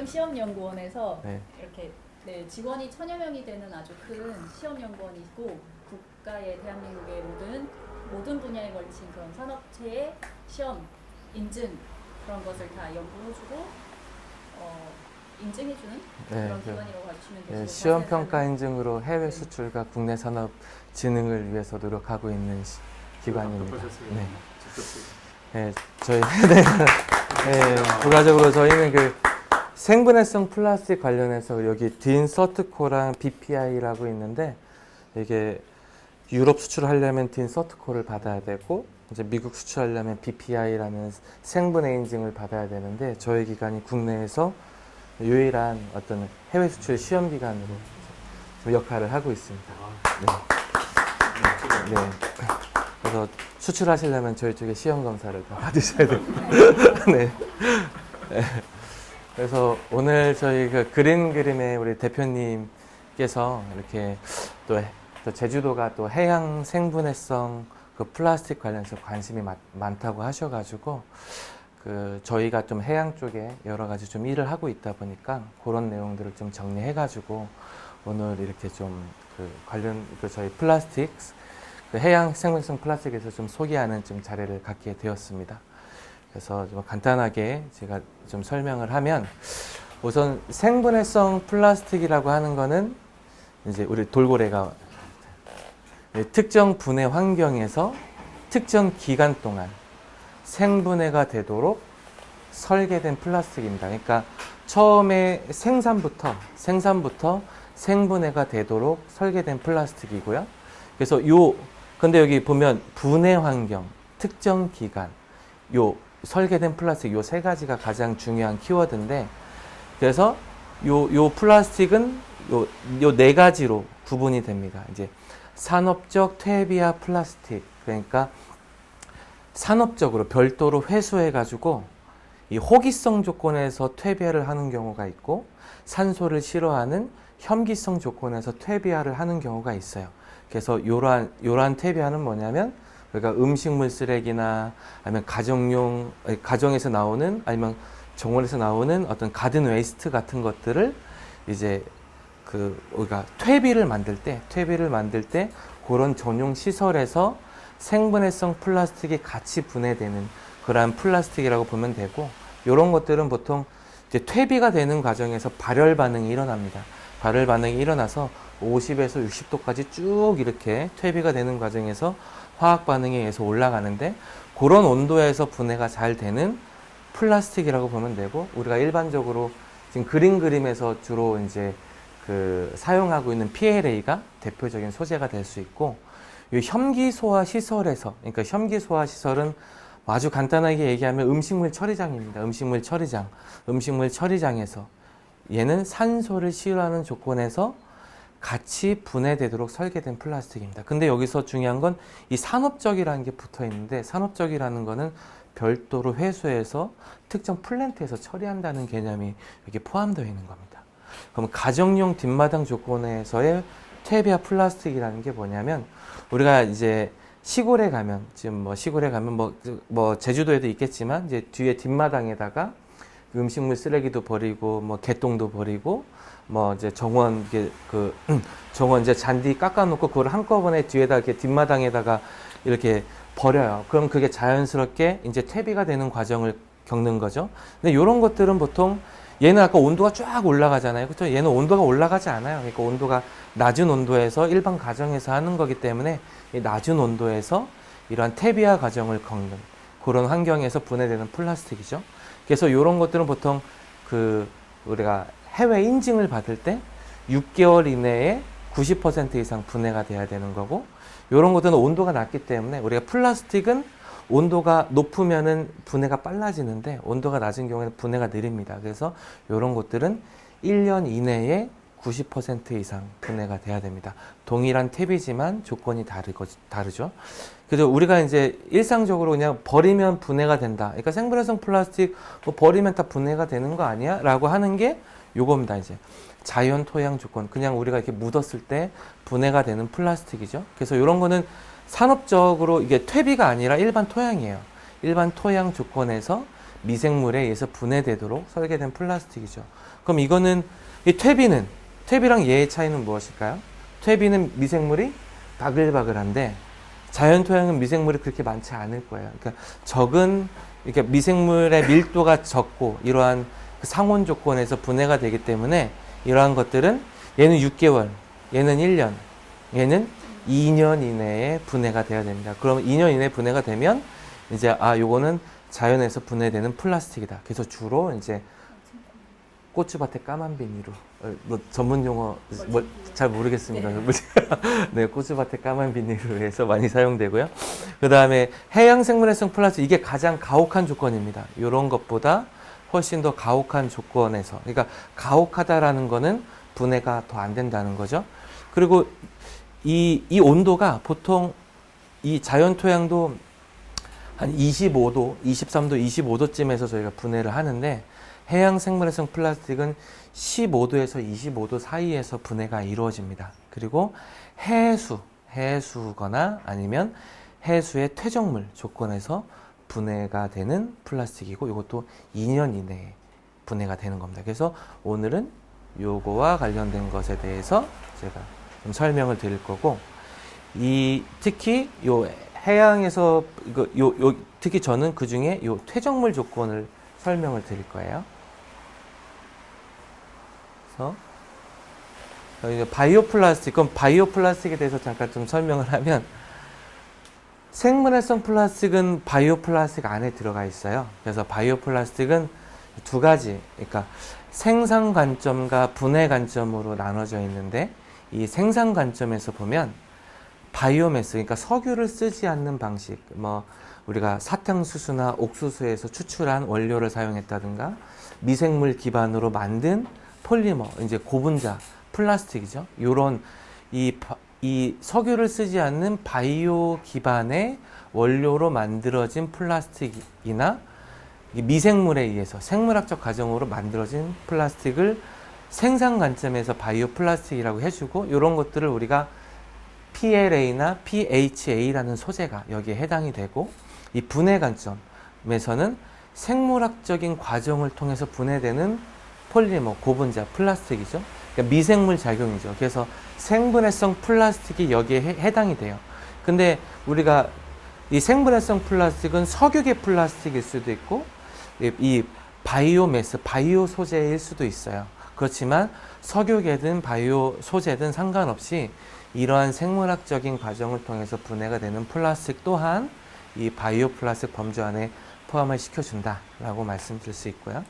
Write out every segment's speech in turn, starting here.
환경시험연구원에서 네. 이렇게 네, 직원이 1000여 명이 되는 아주 큰 시험연구원이 있고 국가의 대한민국의 모든 분야에 걸친 그런 산업체의 시험 인증 그런 것을 다 연구해주고 인증해주는 네, 그런 기관이라고 봐주시면 되시고 네, 시험평가 인증으로 해외 수출과 국내 산업 진흥을 위해서 노력하고 있는 기관입니다. 네. 네, 저희 네, 부가적으로 저희는 그 생분해성 플라스틱 관련해서 여기 딘 서트코랑 BPI라고 있는데 이게 유럽 수출하려면 딘 서트코를 받아야 되고 이제 미국 수출하려면 BPI라는 생분해 인증을 받아야 되는데 저희 기관이 국내에서 유일한 어떤 해외 수출 시험 기관으로 역할을 하고 있습니다. 네. 네. 그래서 수출하시려면 저희 쪽에 시험 검사를 다 받으셔야 됩니다. 네. 네. 그래서 오늘 저희 그 그린 그림의 우리 대표님께서 이렇게 또 제주도가 또 해양 생분해성 그 플라스틱 관련해서 관심이 많다고 하셔가지고 그 저희가 좀 해양 쪽에 여러 가지 좀 일을 하고 있다 보니까 그런 내용들을 좀 정리해가지고 오늘 이렇게 좀 그 관련 그 저희 플라스틱 그 해양 생분해성 플라스틱에서 좀 소개하는 좀 자리를 갖게 되었습니다. 그래서 좀 간단하게 제가 좀 설명을 하면 우선 생분해성 플라스틱이라고 하는 거는 이제 우리 돌고래가 특정 분해 환경에서 특정 기간 동안 생분해가 되도록 설계된 플라스틱입니다. 그러니까 처음에 생산부터 생분해가 되도록 설계된 플라스틱이고요. 그래서 근데 여기 보면 분해 환경, 특정 기간, 설계된 플라스틱 요 세 가지가 가장 중요한 키워드인데 그래서 요 플라스틱은 요 네 가지로 구분이 됩니다. 이제 산업적 퇴비화 플라스틱 그러니까 산업적으로 별도로 회수해 가지고 이 호기성 조건에서 퇴비화를 하는 경우가 있고 산소를 싫어하는 혐기성 조건에서 퇴비화를 하는 경우가 있어요. 그래서 요러한 퇴비화는 뭐냐면 그러니까 음식물 쓰레기나 아니면 가정에서 나오는 아니면 정원에서 나오는 어떤 가든 웨이스트 같은 것들을 이제 우리가 퇴비를 만들 때 그런 전용 시설에서 생분해성 플라스틱이 같이 분해되는 그러한 플라스틱이라고 보면 되고 이런 것들은 보통 이제 퇴비가 되는 과정에서 발열 반응이 일어납니다. 발열 반응이 일어나서 50에서 60도까지 쭉 이렇게 퇴비가 되는 과정에서 화학 반응에 의해서 올라가는데 그런 온도에서 분해가 잘 되는 플라스틱이라고 보면 되고 우리가 일반적으로 지금 그림에서 주로 이제 사용하고 있는 PLA가 대표적인 소재가 될 수 있고 이 혐기소화 시설에서 그러니까 혐기소화 시설은 아주 간단하게 얘기하면 음식물 처리장입니다. 음식물 처리장에서 얘는 산소를 싫어하는 조건에서 같이 분해되도록 설계된 플라스틱입니다. 근데 여기서 중요한 건 이 산업적이라는 게 붙어 있는데 산업적이라는 거는 별도로 회수해서 특정 플랜트에서 처리한다는 개념이 여기 포함되어 있는 겁니다. 그럼 가정용 뒷마당 조건에서의 퇴비화 플라스틱이라는 게 뭐냐면 우리가 이제 시골에 가면 제주도에도 있겠지만 이제 뒤에 뒷마당에다가 음식물 쓰레기도 버리고 개똥도 버리고 이제 정원 이제 잔디 깎아놓고 그걸 한꺼번에 뒤에다 이렇게 뒷마당에다가 이렇게 버려요. 그럼 그게 자연스럽게 이제 퇴비가 되는 과정을 겪는 거죠. 근데 이런 것들은 보통 얘는 아까 온도가 쫙 올라가잖아요. 그렇죠? 얘는 온도가 올라가지 않아요. 그러니까 온도가 낮은 온도에서 일반 가정에서 하는 거기 때문에 이 낮은 온도에서 이러한 퇴비화 과정을 겪는 그런 환경에서 분해되는 플라스틱이죠. 그래서 이런 것들은 보통 우리가 해외 인증을 받을 때 6개월 이내에 90% 이상 분해가 돼야 되는 거고 이런 것들은 온도가 낮기 때문에 우리가 플라스틱은 온도가 높으면은 분해가 빨라지는데 온도가 낮은 경우에는 분해가 느립니다. 그래서 이런 것들은 1년 이내에 90% 이상 분해가 돼야 됩니다. 동일한 퇴비지만 조건이 다르죠. 그래서 우리가 이제 일상적으로 그냥 버리면 분해가 된다. 그러니까 생분해성 플라스틱 버리면 다 분해가 되는 거 아니야? 라고 하는 게 요겁니다. 이제 자연 토양 조건. 그냥 우리가 이렇게 묻었을 때 분해가 되는 플라스틱이죠. 그래서 이런 거는 산업적으로 이게 퇴비가 아니라 일반 토양이에요. 일반 토양 조건에서 미생물에 의해서 분해되도록 설계된 플라스틱이죠. 그럼 이거는 이 퇴비랑 얘의 차이는 무엇일까요? 퇴비는 미생물이 바글바글한데 자연 토양은 미생물이 그렇게 많지 않을 거예요. 그러니까 이렇게 미생물의 밀도가 적고 이러한 그 상온 조건에서 분해가 되기 때문에 이러한 것들은 얘는 6개월, 얘는 1년, 얘는 2년 이내에 분해가 돼야 됩니다. 그럼 2년 이내에 분해가 되면 이제 요거는 자연에서 분해되는 플라스틱이다. 그래서 주로 이제 고추밭의 까만 비닐로 뭐 전문 용어 잘 모르겠습니다. 네, 고추밭의 까만 비닐로 해서 많이 사용되고요. 그 다음에 해양 생물해성 플라스틱 이게 가장 가혹한 조건입니다. 이런 것보다 훨씬 더 가혹한 조건에서 그러니까 가혹하다라는 거는 분해가 더 안 된다는 거죠. 그리고 이 온도가 보통 이 자연 토양도 한 25도, 23도, 25도쯤에서 저희가 분해를 하는데 해양 생물해성 플라스틱은 15도에서 25도 사이에서 분해가 이루어집니다. 그리고 해수거나 아니면 해수의 퇴적물 조건에서 분해가 되는 플라스틱이고 이것도 2년 이내에 분해가 되는 겁니다. 그래서 오늘은 요거와 관련된 것에 대해서 제가 좀 설명을 드릴 거고 특히 요 해양에서 특히 저는 그 중에 요 퇴적물 조건을 설명을 드릴 거예요. 그래서 바이오 플라스틱, 그럼 바이오 플라스틱에 대해서 잠깐 좀 설명을 하면 생물활성 플라스틱은 바이오 플라스틱 안에 들어가 있어요. 그래서 바이오 플라스틱은 두 가지, 그러니까 생산 관점과 분해 관점으로 나눠져 있는데 이 생산 관점에서 보면 바이오매스, 그러니까 석유를 쓰지 않는 방식, 뭐 우리가 사탕수수나 옥수수에서 추출한 원료를 사용했다든가 미생물 기반으로 만든 폴리머, 이제 고분자 플라스틱이죠. 요런 이 석유를 쓰지 않는 바이오 기반의 원료로 만들어진 플라스틱이나 미생물에 의해서 생물학적 과정으로 만들어진 플라스틱을 생산 관점에서 바이오 플라스틱이라고 해주고 이런 것들을 우리가 PLA나 PHA라는 소재가 여기에 해당이 되고 이 분해 관점에서는 생물학적인 과정을 통해서 분해되는 폴리머, 고분자, 플라스틱이죠. 그러니까 미생물 작용이죠. 그래서 생분해성 플라스틱이 여기에 해당이 돼요. 근데 우리가 이 생분해성 플라스틱은 석유계 플라스틱일 수도 있고 이 바이오매스, 바이오 소재일 수도 있어요. 그렇지만 석유계든 바이오 소재든 상관없이 이러한 생물학적인 과정을 통해서 분해가 되는 플라스틱 또한 이 바이오 플라스틱 범주 안에 포함을 시켜준다라고 말씀드릴 수 있고요.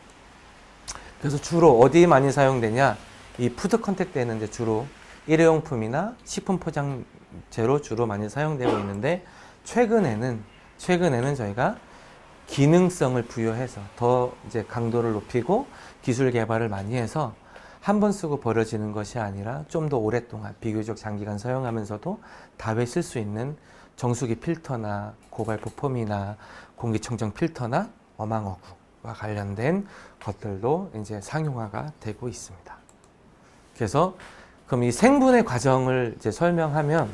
그래서 주로 어디에 많이 사용되냐? 이 푸드 컨택 되는데 주로 일회용품이나 식품 포장재로 주로 많이 사용되고 있는데 최근에는 저희가 기능성을 부여해서 더 이제 강도를 높이고 기술 개발을 많이 해서 한 번 쓰고 버려지는 것이 아니라 좀 더 오랫동안 비교적 장기간 사용하면서도 다회 쓸 수 있는 정수기 필터나 고발포 폼이나 공기청정 필터나 어망어구와 관련된 것들도 이제 상용화가 되고 있습니다. 그래서 그럼 이 생분해 과정을 이제 설명하면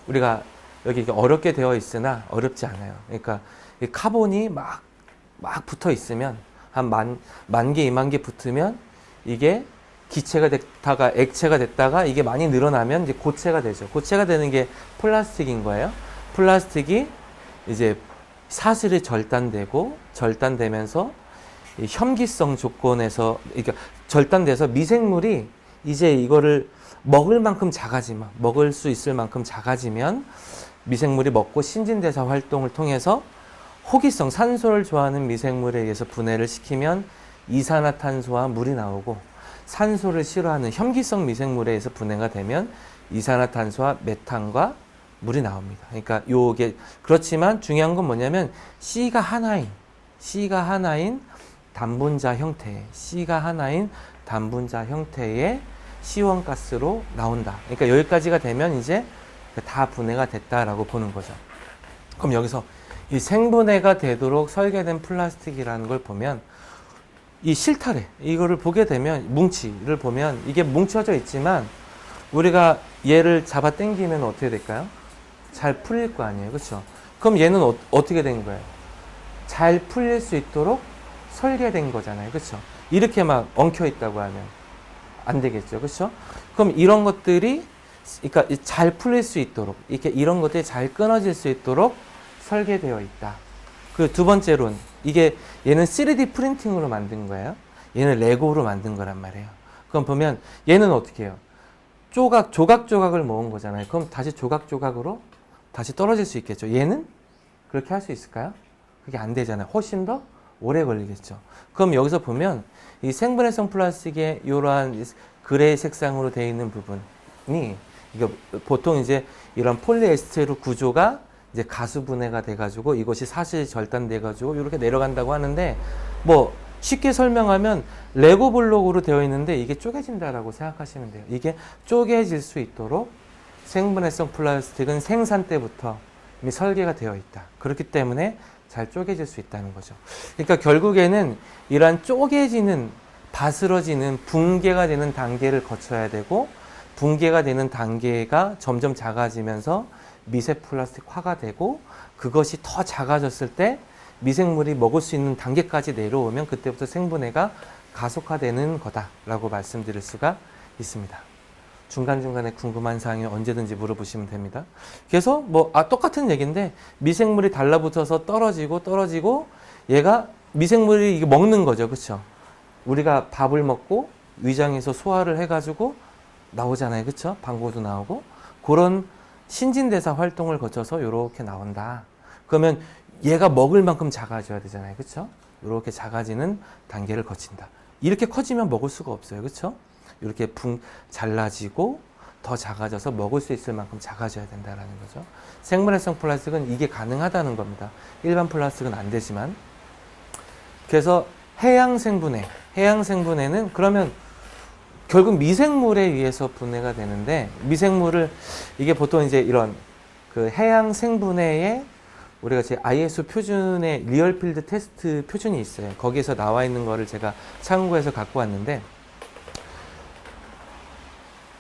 우리가 여기 어렵게 되어 있으나 어렵지 않아요. 그러니까 이 카본이 막 붙어 있으면 한 만 개, 2만 개 붙으면 이게 기체가 됐다가 액체가 됐다가 이게 많이 늘어나면 이제 고체가 되죠. 고체가 되는 게 플라스틱인 거예요. 플라스틱이 이제 사슬이 절단되면서 이 혐기성 조건에서 그러니까 절단돼서 미생물이 이제 이거를 먹을 수 있을 만큼 작아지면 미생물이 먹고 신진대사 활동을 통해서 호기성, 산소를 좋아하는 미생물에 의해서 분해를 시키면 이산화탄소와 물이 나오고 산소를 싫어하는 혐기성 미생물에 의해서 분해가 되면 이산화탄소와 메탄과 물이 나옵니다. 그러니까 요게 그렇지만 중요한 건 뭐냐면 C가 하나인 단분자 형태의 C1가스로 나온다. 그러니까 여기까지가 되면 이제 다 분해가 됐다라고 보는 거죠. 그럼 여기서 이 생분해가 되도록 설계된 플라스틱이라는 걸 보면 이 실타래 이거를 보게 되면 뭉치를 보면 이게 뭉쳐져 있지만 우리가 얘를 잡아 당기면 어떻게 될까요? 잘 풀릴 거 아니에요. 그렇죠? 그럼 얘는 어떻게 된 거예요? 잘 풀릴 수 있도록 설계된 거잖아요. 그렇죠? 이렇게 막 엉켜 있다고 하면 안 되겠죠. 그렇죠? 그럼 이런 것들이 그러니까 잘 풀릴 수 있도록 이렇게 이런 것들이 잘 끊어질 수 있도록 설계되어 있다. 그 두 번째로는 이게 얘는 3D 프린팅으로 만든 거예요. 얘는 레고로 만든 거란 말이에요. 그럼 보면 얘는 어떻게 해요? 조각을 모은 거잖아요. 그럼 다시 조각으로 다시 떨어질 수 있겠죠. 얘는 그렇게 할 수 있을까요? 그게 안 되잖아요. 훨씬 더 오래 걸리겠죠. 그럼 여기서 보면 이 생분해성 플라스틱의 이러한 그레이 색상으로 되어 있는 부분이 이거 보통 이제 이런 폴리에스테르 구조가 이제 가수분해가 돼가지고 이것이 사실 절단돼가지고 이렇게 내려간다고 하는데 뭐 쉽게 설명하면 레고 블록으로 되어 있는데 이게 쪼개진다라고 생각하시면 돼요. 이게 쪼개질 수 있도록 생분해성 플라스틱은 생산 때부터 이미 설계가 되어 있다. 그렇기 때문에 잘 쪼개질 수 있다는 거죠. 그러니까 결국에는 이러한 쪼개지는, 바스러지는, 붕괴가 되는 단계를 거쳐야 되고 붕괴가 되는 단계가 점점 작아지면서 미세 플라스틱화가 되고 그것이 더 작아졌을 때 미생물이 먹을 수 있는 단계까지 내려오면 그때부터 생분해가 가속화되는 거다라고 말씀드릴 수가 있습니다. 중간중간에 궁금한 사항이 언제든지 물어보시면 됩니다. 그래서 똑같은 얘기인데 미생물이 달라붙어서 떨어지고 얘가 미생물이 이게 먹는 거죠. 그렇죠? 우리가 밥을 먹고 위장에서 소화를 해가지고 나오잖아요. 그렇죠? 방구도 나오고 그런 신진대사 활동을 거쳐서 이렇게 나온다. 그러면 얘가 먹을 만큼 작아져야 되잖아요. 그렇죠? 이렇게 작아지는 단계를 거친다. 이렇게 커지면 먹을 수가 없어요. 그렇죠? 이렇게 잘라지고 더 작아져서 먹을 수 있을 만큼 작아져야 된다는 거죠. 생분해성 플라스틱은 이게 가능하다는 겁니다. 일반 플라스틱은 안 되지만. 그래서 해양 생분해는 그러면 결국 미생물에 의해서 분해가 되는데 미생물을 이게 보통 이제 이런 그 해양 생분해에 우리가 제 ISO 표준의 리얼필드 테스트 표준이 있어요. 거기에서 나와 있는 거를 제가 참고해서 갖고 왔는데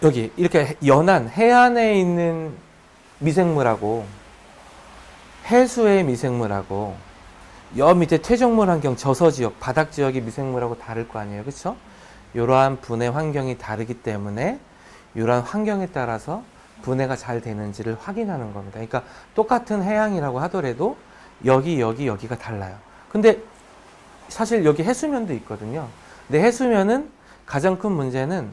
여기 이렇게 연안 해안에 있는 미생물하고 해수의 미생물하고 여 밑에 퇴적물 환경 저서지역 바닥 지역의 미생물하고 다를 거 아니에요. 그렇죠? 이러한 분해 환경이 다르기 때문에 이러한 환경에 따라서 분해가 잘 되는지를 확인하는 겁니다. 그러니까 똑같은 해양이라고 하더라도 여기가 달라요. 근데 사실 여기 해수면도 있거든요. 근데 해수면은 가장 큰 문제는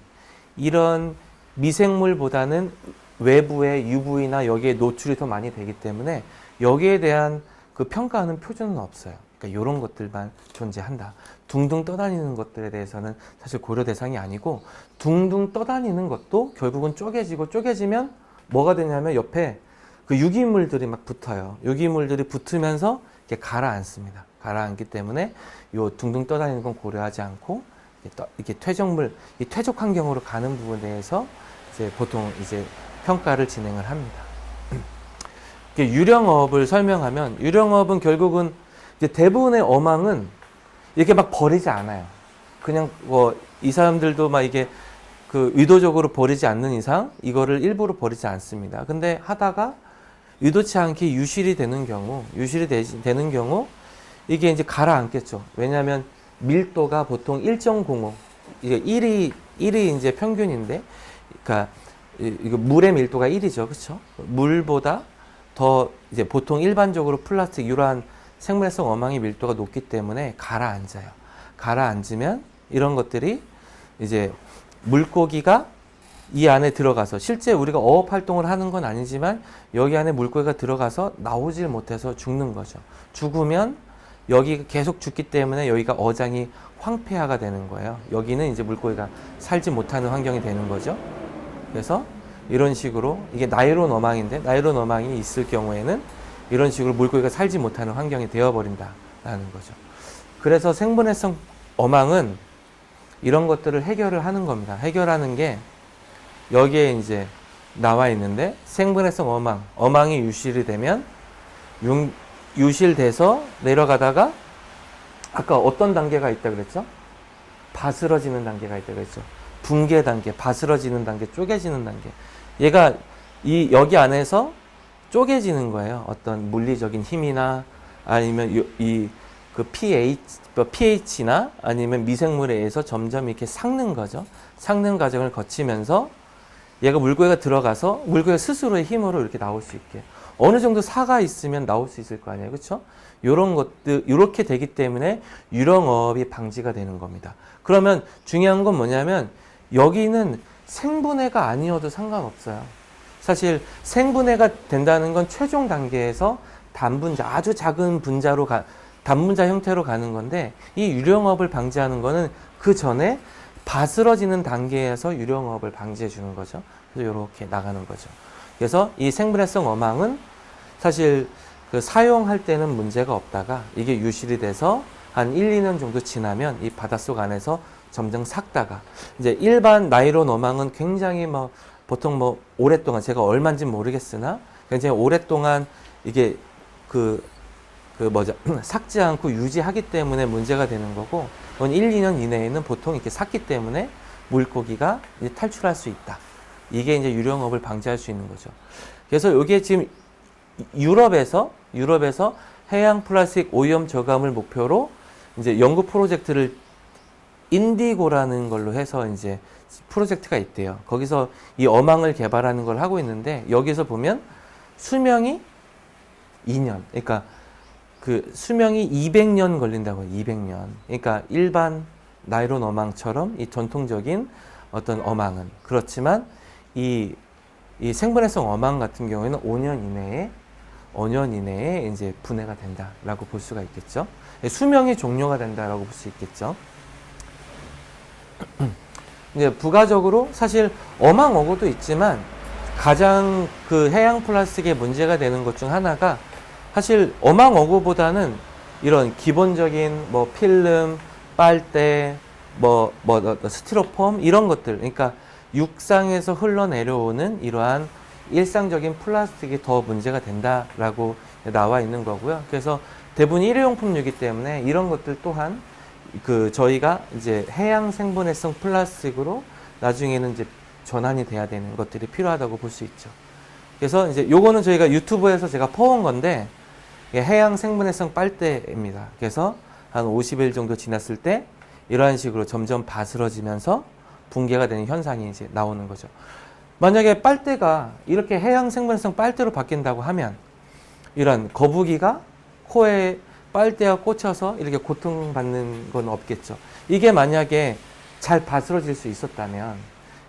이런 미생물보다는 외부의 UV나 여기에 노출이 더 많이 되기 때문에 여기에 대한 그 평가하는 표준은 없어요. 그러니까 이런 것들만 존재한다. 둥둥 떠다니는 것들에 대해서는 사실 고려 대상이 아니고 둥둥 떠다니는 것도 결국은 쪼개지면 뭐가 되냐면 옆에 그 유기물들이 막 붙어요. 유기물들이 붙으면서 이렇게 가라앉습니다. 가라앉기 때문에 요 둥둥 떠다니는 건 고려하지 않고 이렇게 퇴적물, 이 퇴적 환경으로 가는 부분에 대해서 이제 보통 이제 평가를 진행을 합니다. 유령어업을 설명하면 유령어업은 결국은 이제 대부분의 어망은 이렇게 막 버리지 않아요. 그냥 이 사람들도 막 이게 그 의도적으로 버리지 않는 이상 이거를 일부러 버리지 않습니다. 근데 하다가 의도치 않게 유실이 되는 경우 이게 이제 가라앉겠죠. 왜냐하면 밀도가 보통 1.05 이게 1이 이제 평균인데 그러니까 이거 물의 밀도가 1이죠. 그렇죠? 물보다 더 이제 보통 일반적으로 플라스틱 이러한 생물성 어망의 밀도가 높기 때문에 가라앉아요. 가라앉으면 이런 것들이 이제 물고기가 이 안에 들어가서 실제 우리가 어업 활동을 하는 건 아니지만 여기 안에 물고기가 들어가서 나오질 못해서 죽는 거죠. 죽으면 여기가 계속 죽기 때문에 여기가 어장이 황폐화가 되는 거예요. 여기는 이제 물고기가 살지 못하는 환경이 되는 거죠. 그래서 이런 식으로 이게 나일론 어망인데 나일론 어망이 있을 경우에는 이런 식으로 물고기가 살지 못하는 환경이 되어버린다라는 거죠. 그래서 생분해성 어망은 이런 것들을 해결을 하는 겁니다. 해결하는 게 여기에 이제 나와 있는데 생분해성 어망이 유실이 되면 유실돼서 내려가다가 아까 어떤 단계가 있다 그랬죠? 바스러지는 단계가 있다 그랬죠? 붕괴 단계, 바스러지는 단계, 쪼개지는 단계. 얘가 여기 안에서 쪼개지는 거예요. 어떤 물리적인 힘이나 아니면 이 그 pH나 아니면 미생물에 의해서 점점 이렇게 삭는 거죠. 삭는 과정을 거치면서 얘가 물고기가 들어가서 물고기가 스스로의 힘으로 이렇게 나올 수 있게. 어느 정도 사가 있으면 나올 수 있을 거 아니에요. 그렇죠? 요런 것들, 이렇게 되기 때문에 유령어업이 방지가 되는 겁니다. 그러면 중요한 건 뭐냐면 여기는 생분해가 아니어도 상관없어요. 사실 생분해가 된다는 건 최종 단계에서 단분자, 아주 작은 분자로 단분자 형태로 가는 건데 이 유령어업을 방지하는 거는 그 전에 바스러지는 단계에서 유령어업을 방지해 주는 거죠. 그래서 이렇게 나가는 거죠. 그래서 이 생분해성 어망은 사실 그 사용할 때는 문제가 없다가 이게 유실이 돼서 한 1, 2년 정도 지나면 이 바닷속 안에서 점점 삭다가 이제 일반 나일론 어망은 굉장히 보통 오랫동안 제가 얼마인지 모르겠으나 굉장히 오랫동안 이게 삭지 않고 유지하기 때문에 문제가 되는 거고, 1, 2년 이내에는 보통 이렇게 삭기 때문에 물고기가 이제 탈출할 수 있다. 이게 이제 유령업을 방지할 수 있는 거죠. 그래서 이게 지금 유럽에서 해양 플라스틱 오염 저감을 목표로 이제 연구 프로젝트를 인디고라는 걸로 해서 이제 프로젝트가 있대요. 거기서 이 어망을 개발하는 걸 하고 있는데 여기서 보면 수명이 2년. 그러니까 그 수명이 200년 걸린다고요. 200년. 그러니까 일반 나일론 어망처럼 이 전통적인 어떤 어망은 그렇지만 이 생분해성 어망 같은 경우에는 5년 이내에 이제 분해가 된다라고 볼 수가 있겠죠. 수명이 종료가 된다라고 볼 수 있겠죠. 이제 부가적으로 사실 어망어고도 있지만 가장 그 해양 플라스틱에 문제가 되는 것 중 하나가 사실 어망어고보다는 이런 기본적인 필름, 빨대, 스티로폼 이런 것들, 그러니까 육상에서 흘러내려오는 이러한 일상적인 플라스틱이 더 문제가 된다라고 나와 있는 거고요. 그래서 대부분 일회용품류이기 때문에 이런 것들 또한 저희가 이제 해양 생분해성 플라스틱으로 나중에는 이제 전환이 돼야 되는 것들이 필요하다고 볼 수 있죠. 그래서 이제 요거는 저희가 유튜브에서 제가 퍼온 건데 해양 생분해성 빨대입니다. 그래서 한 50일 정도 지났을 때 이러한 식으로 점점 바스러지면서 붕괴가 되는 현상이 이제 나오는 거죠. 만약에 빨대가 이렇게 해양 생분해성 빨대로 바뀐다고 하면 이런 거북이가 코에 빨대가 꽂혀서 이렇게 고통받는 건 없겠죠. 이게 만약에 잘 바스러질 수 있었다면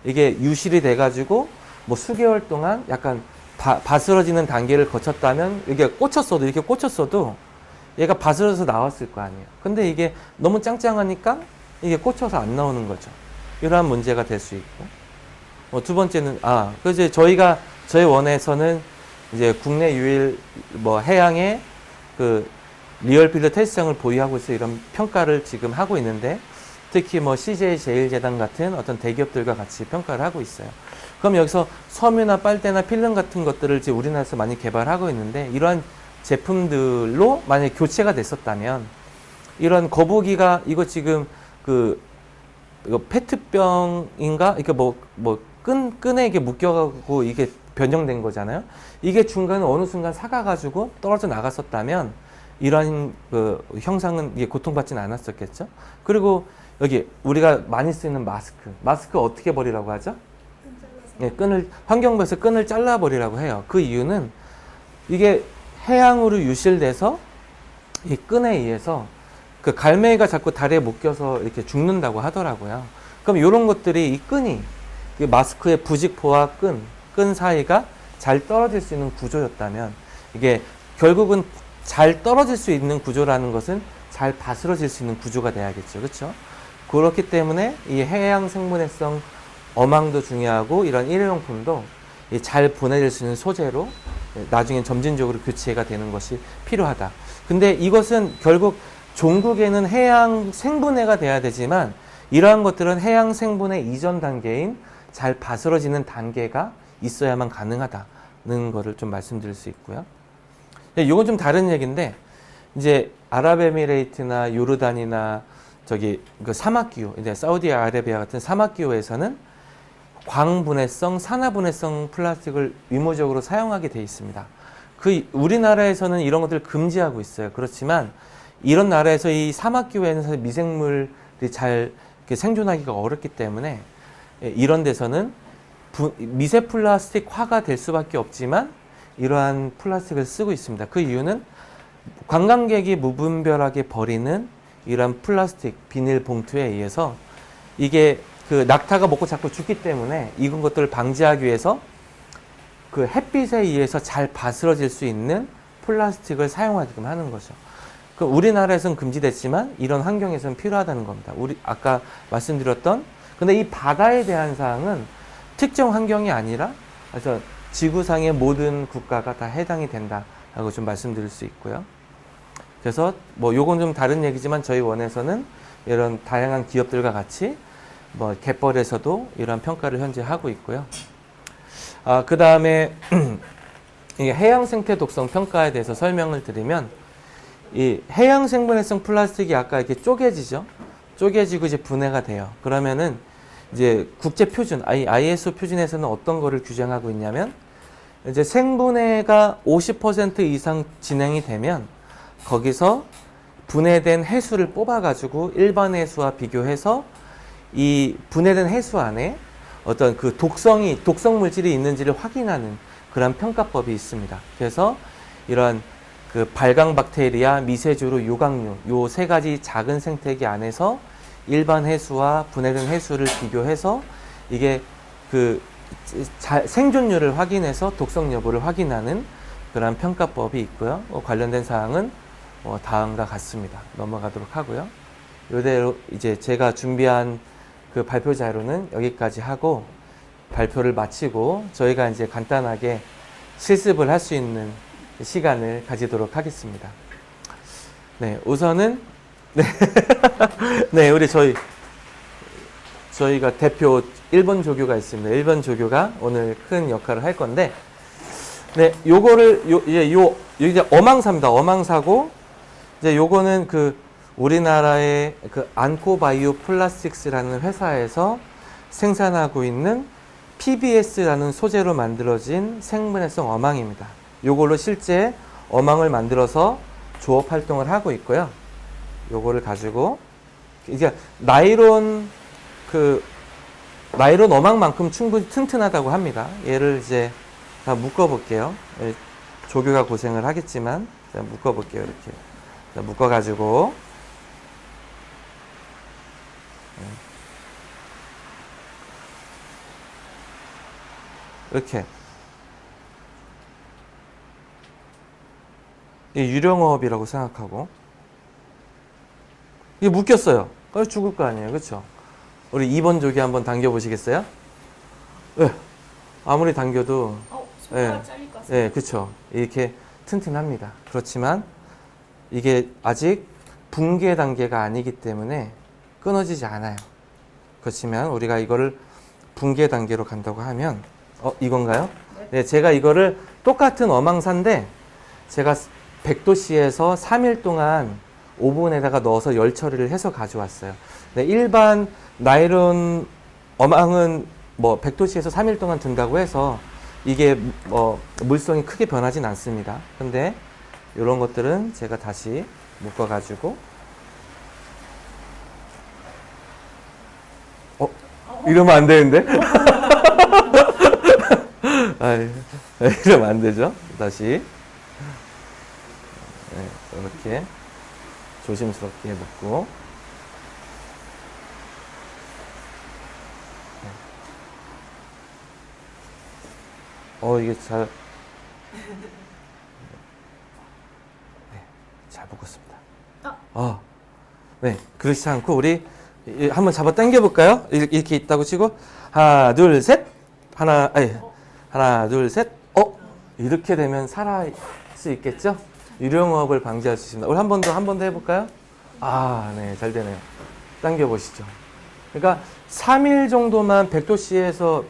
이게 유실이 돼가지고 수개월 동안 약간 바스러지는 단계를 거쳤다면 이게 이렇게 꽂혔어도 얘가 바스러져서 나왔을 거 아니에요. 근데 이게 너무 짱짱하니까 이게 꽂혀서 안 나오는 거죠. 이러한 문제가 될 수 있고. 두 번째는, 이제 저희 원에서는 이제 국내 유일 해양의 리얼필드 테스트장을 보유하고 있어 이런 평가를 지금 하고 있는데 특히 CJ 제일재단 같은 어떤 대기업들과 같이 평가를 하고 있어요. 그럼 여기서 섬유나 빨대나 필름 같은 것들을 이제 우리나라에서 많이 개발하고 있는데 이러한 제품들로 만약에 교체가 됐었다면 이런 거북이가 이거 지금 이거 페트병인가? 이게 끈에 이게 묶여가고 이게 변형된 거잖아요. 이게 중간에 어느 순간 사가가지고 떨어져 나갔었다면 이러한 형상은 이게 고통받지는 않았었겠죠. 그리고 여기 우리가 많이 쓰는 마스크 어떻게 버리라고 하죠? 환경부에서 끈을 잘라버리라고 해요. 그 이유는 이게 해양으로 유실돼서 이 끈에 의해서 갈매기가 자꾸 다리에 묶여서 이렇게 죽는다고 하더라고요. 그럼 이런 것들이 이 끈이 마스크의 부직포와 끈 사이가 잘 떨어질 수 있는 구조였다면 이게 결국은 잘 떨어질 수 있는 구조라는 것은 잘 바스러질 수 있는 구조가 돼야겠죠. 그렇죠? 그렇기 때문에 이 해양 생분해성 어망도 중요하고 이런 일회용품도 잘 분해될 수 있는 소재로 나중에 점진적으로 교체가 되는 것이 필요하다. 근데 이것은 결국 종국에는 해양 생분해가 돼야 되지만 이러한 것들은 해양 생분해 이전 단계인 잘 바스러지는 단계가 있어야만 가능하다는 것을 좀 말씀드릴 수 있고요. 이건 좀 다른 얘기인데 이제 아랍에미레이트나 요르단이나 사막기후, 이제 사우디아라비아 같은 사막기후에서는 광분해성, 산화분해성 플라스틱을 의무적으로 사용하게 돼 있습니다. 우리나라에서는 이런 것들을 금지하고 있어요. 그렇지만 이런 나라에서 이 사막기후에는 사실 미생물이 잘 이렇게 생존하기가 어렵기 때문에 이런 데서는 미세 플라스틱화가 될 수밖에 없지만 이러한 플라스틱을 쓰고 있습니다. 그 이유는 관광객이 무분별하게 버리는 이러한 플라스틱, 비닐 봉투에 의해서 이게 그 낙타가 먹고 자꾸 죽기 때문에 이런 것들을 방지하기 위해서 그 햇빛에 의해서 잘 바스러질 수 있는 플라스틱을 사용하게끔 하는 거죠. 그 우리나라에서는 금지됐지만 이런 환경에서는 필요하다는 겁니다. 우리 아까 말씀드렸던 근데 이 바다에 대한 사항은 특정 환경이 아니라 그래서 지구상의 모든 국가가 다 해당이 된다라고 좀 말씀드릴 수 있고요. 그래서 뭐 요건 좀 다른 얘기지만 저희 원에서는 이런 다양한 기업들과 같이 뭐 갯벌에서도 이런 평가를 현재 하고 있고요. 그 다음에 해양 생태 독성 평가에 대해서 설명을 드리면 이 해양 생분해성 플라스틱이 아까 이렇게 쪼개지죠. 쪼개지고 이제 분해가 돼요. 그러면은 이제 국제 표준 ISO 표준에서는 어떤 거를 규정하고 있냐면 이제 생분해가 50% 이상 진행이 되면 거기서 분해된 해수를 뽑아가지고 일반 해수와 비교해서 이 분해된 해수 안에 어떤 그 독성 물질이 있는지를 확인하는 그런 평가법이 있습니다. 그래서 이런 그 발광 박테리아, 미세조류, 요강류 요 세 가지 작은 생태계 안에서 일반 해수와 분해된 해수를 비교해서 이게 그 생존율을 확인해서 독성 여부를 확인하는 그런 평가법이 있고요. 관련된 사항은 다음과 같습니다. 넘어가도록 하고요. 이대로 이제 제가 준비한 그 발표 자료는 여기까지 하고 발표를 마치고 저희가 이제 간단하게 실습을 할 수 있는 시간을 가지도록 하겠습니다. 네, 우선은 네, 우리 저희가 대표 1번 조교가 있습니다. 1번 조교가 오늘 큰 역할을 할 건데, 네, 요거를 이제 어망사입니다. 어망사고 이제 요거는 그 우리나라의 그 안코바이오 플라스틱스라는 회사에서 생산하고 있는 PBS라는 소재로 만들어진 생분해성 어망입니다. 요걸로 실제 어망을 만들어서 조업 활동을 하고 있고요. 요거를 가지고 이제 나일론 어망만큼 충분히 튼튼하다고 합니다. 얘를 이제 다 묶어 볼게요. 조교가 고생을 하겠지만 자, 묶어 볼게요. 이렇게 자, 묶어 가지고 이렇게 이 유령어업이라고 생각하고 이게 묶였어요. 그래서 죽을 거 아니에요. 그렇죠? 우리 2번 조기 한번 당겨 보시겠어요? 네. 아무리 당겨도 손가락 잘릴 것 같습니다. 네, 그렇죠. 이렇게 튼튼합니다. 그렇지만 이게 아직 붕괴 단계가 아니기 때문에 끊어지지 않아요. 그렇지만 우리가 이거를 붕괴 단계로 간다고 하면 이건가요? 네, 제가 이거를 똑같은 어망사인데 제가 100도씨에서 3일 동안 오븐에다가 넣어서 열 처리를 해서 가져왔어요. 네, 일반 나일론 어망은 뭐 100도씨에서 3일 동안 둔다고 해서 이게 물성이 크게 변하진 않습니다. 근데 이런 것들은 제가 다시 묶어가지고 이러면 안 되는데? 이러면 안 되죠. 다시 네, 이렇게 조심스럽게 묶고 이게 잘 잘 묶었습니다. 네, 그렇지 않고 우리 한번 잡아 당겨 볼까요? 이렇게 있다고 치고 하나, 둘, 셋. 하나, 둘, 셋. 이렇게 되면 살아 수 있겠죠? 유령업을 방지할 수 있습니다. 우리 한 번 더 해볼까요? 네, 잘 되네요. 당겨 보시죠. 그러니까 3일 정도만 100도씨에서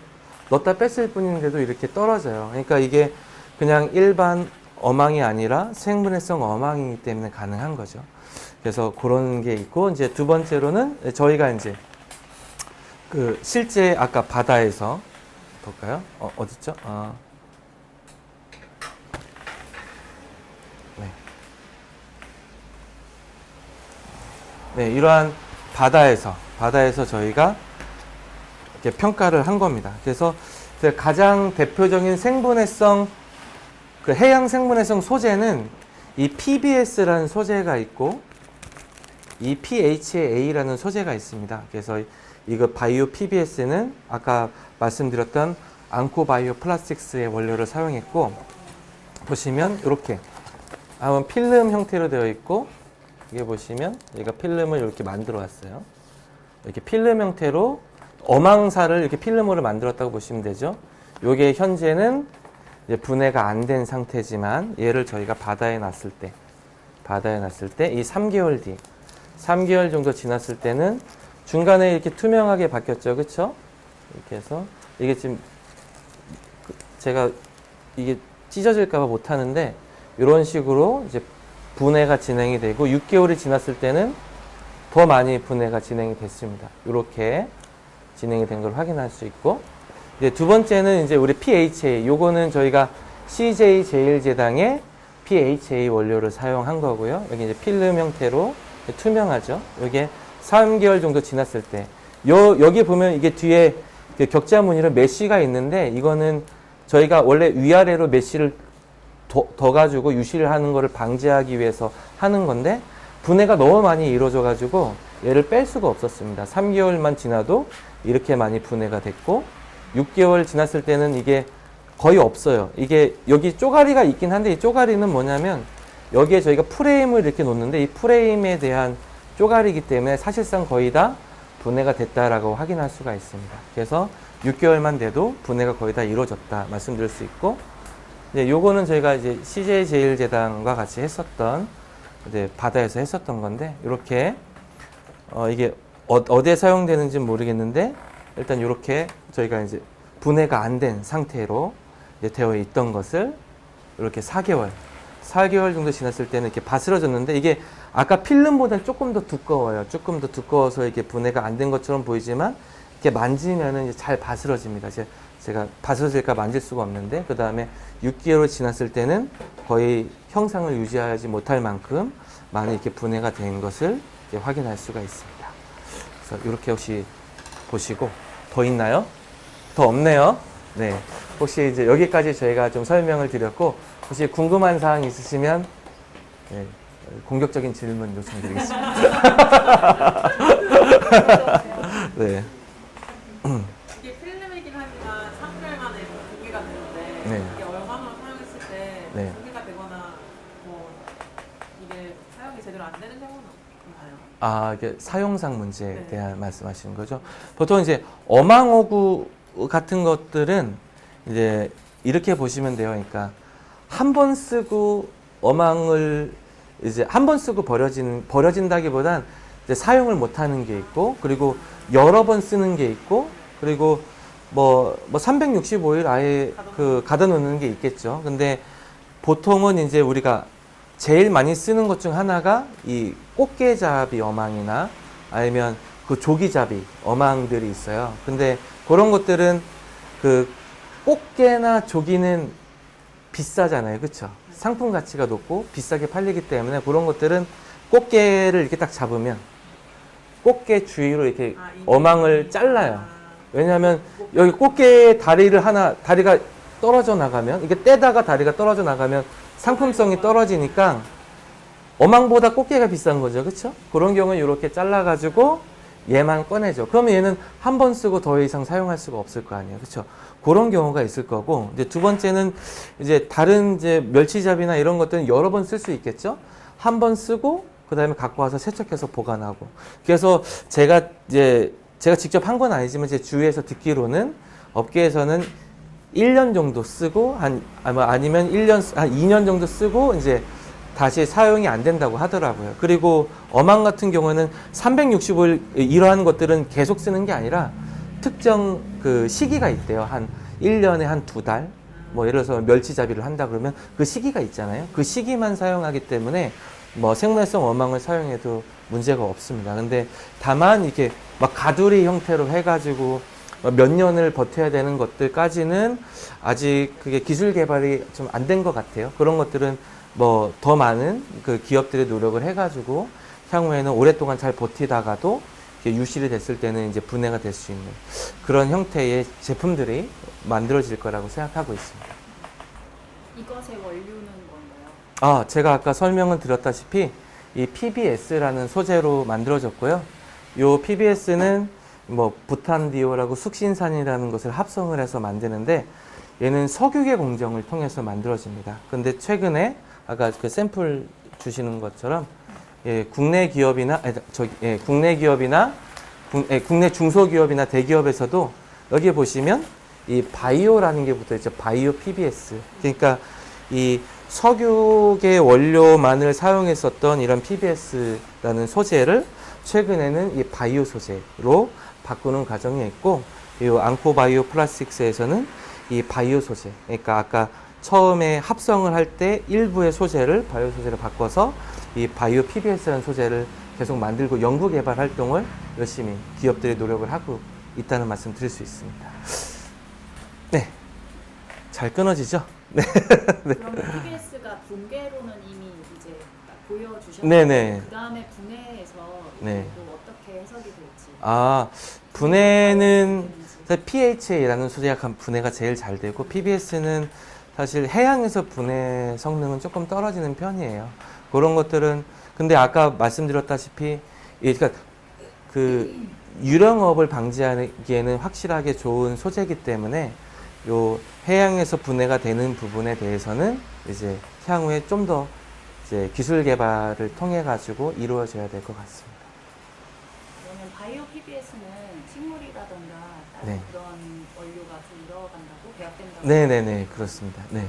넣었다 뺐을 뿐인데도 이렇게 떨어져요. 그러니까 이게 그냥 일반 어망이 아니라 생분해성 어망이기 때문에 가능한 거죠. 그래서 그런 게 있고, 이제 두 번째로는 저희가 이제 그 실제 아까 바다에서 볼까요? 어딨죠? 네. 네, 이러한 바다에서 저희가 이렇게 평가를 한 겁니다. 그래서 가장 대표적인 생분해성, 그 해양 생분해성 소재는 이 PBS라는 소재가 있고, 이 PHA라는 소재가 있습니다. 그래서 이거 바이오 PBS는 아까 말씀드렸던 앙코 바이오 플라스틱스의 원료를 사용했고, 보시면 이렇게 한번 필름 형태로 되어 있고, 이게 보시면 얘가 필름을 이렇게 만들어 왔어요. 이렇게 필름 형태로 어망사를 이렇게 필름으로 만들었다고 보시면 되죠. 요게 현재는 이제 분해가 안 된 상태지만 얘를 저희가 바다에 놨을 때 이 3개월 뒤 3개월 정도 지났을 때는 중간에 이렇게 투명하게 바뀌었죠. 그쵸? 이렇게 해서 이게 지금 제가 이게 찢어질까봐 못하는데 이런 식으로 이제 분해가 진행이 되고 6개월이 지났을 때는 더 많이 분해가 진행이 됐습니다. 이렇게 진행이 된 걸 확인할 수 있고, 이제 두 번째는 이제 우리 PHA, 요거는 저희가 CJ 제일제당의 PHA 원료를 사용한 거고요. 여기 이제 필름 형태로 투명하죠. 이게 3개월 정도 지났을 때, 여기 보면 이게 뒤에 격자 무늬로 메쉬가 있는데, 이거는 저희가 원래 위아래로 메쉬를 더 가지고 유실을 하는 거를 방지하기 위해서 하는 건데, 분해가 너무 많이 이루어져 가지고 얘를 뺄 수가 없었습니다. 3개월만 지나도 이렇게 많이 분해가 됐고, 6개월 지났을 때는 이게 거의 없어요. 이게 여기 쪼가리가 있긴 한데, 이 쪼가리는 뭐냐면 여기에 저희가 프레임을 이렇게 놓는데, 이 프레임에 대한 쪼가리이기 때문에 사실상 거의 다 분해가 됐다라고 확인할 수가 있습니다. 그래서 6개월만 돼도 분해가 거의 다 이루어졌다 말씀드릴 수 있고, 이제 요거는 저희가 이제 CJ 제일제당과 같이 했었던, 이제 바다에서 했었던 건데, 이렇게 이게 어디에 사용되는지 모르겠는데, 일단 이렇게 저희가 이제 분해가 안 된 상태로 이제 되어 있던 것을 이렇게 4개월 정도 지났을 때는 이렇게 바스러졌는데, 이게 아까 필름보다는 조금 더 두꺼워요. 조금 더 두꺼워서 이게 분해가 안 된 것처럼 보이지만, 이렇게 만지면은 이제 잘 바스러집니다. 제가 바스러질까 만질 수가 없는데, 그 다음에 6개월 지났을 때는 거의 형상을 유지하지 못할 만큼 많이 이렇게 분해가 된 것을 이렇게 확인할 수가 있습니다. 그래서 이렇게 혹시 보시고, 더 있나요? 더 없네요. 네. 혹시 이제 여기까지 저희가 좀 설명을 드렸고, 혹시 궁금한 사항 있으시면, 네, 공격적인 질문 요청드리겠습니다. 네. 이게 필름이긴 하지만 3개월 만에 공개가 되는데, 네. 이게 얼마나 사용했을 때 네. 공개가 되거나 뭐 이게 사용이 제대로 안 되는 경우는 있나요? 아, 이게 사용상 문제에 네. 대한 말씀하시는 거죠. 보통 이제 어망어구 같은 것들은 이제 이렇게 보시면 돼요. 그러니까 한 번 쓰고 어망을 이제 한 번 쓰고 버려진다기보단 이제 사용을 못 하는 게 있고, 그리고 여러 번 쓰는 게 있고, 그리고 뭐 365일 아예 가둬 놓는 게 있겠죠. 근데 보통은 이제 우리가 제일 많이 쓰는 것 중 하나가 이 꽃게잡이 어망이나 아니면 그 조기잡이 어망들이 있어요. 근데 그런 것들은 그 꽃게나 조기는 비싸잖아요. 그쵸? 상품 가치가 높고 비싸게 팔리기 때문에 그런 것들은 꽃게를 이렇게 딱 잡으면 꽃게 주위로 이렇게 어망을 잘라요. 왜냐하면 여기 꽃게 다리가 떨어져 나가면, 이게 떼다가 다리가 떨어져 나가면 상품성이 떨어지니까 어망보다 꽃게가 비싼 거죠. 그쵸? 그런 경우는 이렇게 잘라가지고 얘만 꺼내죠. 그러면 얘는 한 번 쓰고 더 이상 사용할 수가 없을 거 아니에요. 그쵸? 그런 경우가 있을 거고, 이제 두 번째는 이제 다른 이제 멸치잡이나 이런 것들은 여러 번 쓸 수 있겠죠? 한 번 쓰고, 그 다음에 갖고 와서 세척해서 보관하고. 그래서 제가 직접 한 건 아니지만 제 주위에서 듣기로는 업계에서는 1년 정도 쓰고, 아니면 2년 정도 쓰고, 이제 다시 사용이 안 된다고 하더라고요. 그리고 어망 같은 경우는 365일 이러한 것들은 계속 쓰는 게 아니라 특정 그 시기가 있대요. 한 1년에 한 2달. 뭐 예를 들어서 멸치잡이를 한다 그러면 그 시기가 있잖아요. 그 시기만 사용하기 때문에 뭐 생물성 어망을 사용해도 문제가 없습니다. 근데 다만 이렇게 막 가두리 형태로 해가지고 몇 년을 버텨야 되는 것들까지는 아직 그게 기술 개발이 좀 안 된 것 같아요. 그런 것들은 뭐 더 많은 그 기업들의 노력을 해가지고 향후에는 오랫동안 잘 버티다가도 이게 유실이 됐을 때는 이제 분해가 될 수 있는 그런 형태의 제품들이 만들어질 거라고 생각하고 있습니다. 이것의 원료는 뭔가요? 아, 제가 아까 설명을 드렸다시피 이 PBS라는 소재로 만들어졌고요. 요 PBS는 뭐 부탄디오라고 숙신산이라는 것을 합성을 해서 만드는데 얘는 석유계 공정을 통해서 만들어집니다. 근데 최근에 아까 그 샘플 주시는 것처럼 국내 기업이나 국내 중소기업이나 대기업에서도 여기 보시면 이 바이오라는 게 붙어 있죠. 바이오 PBS. 그러니까 이 석유계 원료만을 사용했었던 이런 PBS라는 소재를 최근에는 이 바이오 소재로 바꾸는 과정이 있고, 이 앙코 바이오 플라스틱스에서는 이 바이오 소재, 그러니까 아까 처음에 합성을 할 때 일부의 소재를 바이오 소재로 바꿔서 이 바이오 PBS라는 소재를 계속 만들고 연구 개발 활동을 열심히 기업들이 노력을 하고 있다는 말씀 드릴 수 있습니다. 네. 잘 끊어지죠? 네. 그럼 PBS가 붕괴로는 이미 이제 보여주셨는데 네네. 그 다음에 분해해서 네. 또 어떻게 해석이 될지. 아, 분해는 PHA라는 소재가 분해가 제일 잘 되고 PBS는 사실 해양에서 분해 성능은 조금 떨어지는 편이에요. 그런 것들은 근데 아까 말씀드렸다시피 그러니까 그 유령업을 방지하기에는 확실하게 좋은 소재이기 때문에 요 해양에서 분해가 되는 부분에 대해서는 이제 향후에 좀 더 이제 기술 개발을 통해 가지고 이루어져야 될 것 같습니다. 그러면 바이오 PBS는 식물이라던가 다른 네. 그런 원료가 들어간다고 배합된다고? 네네네 그렇습니다. 네.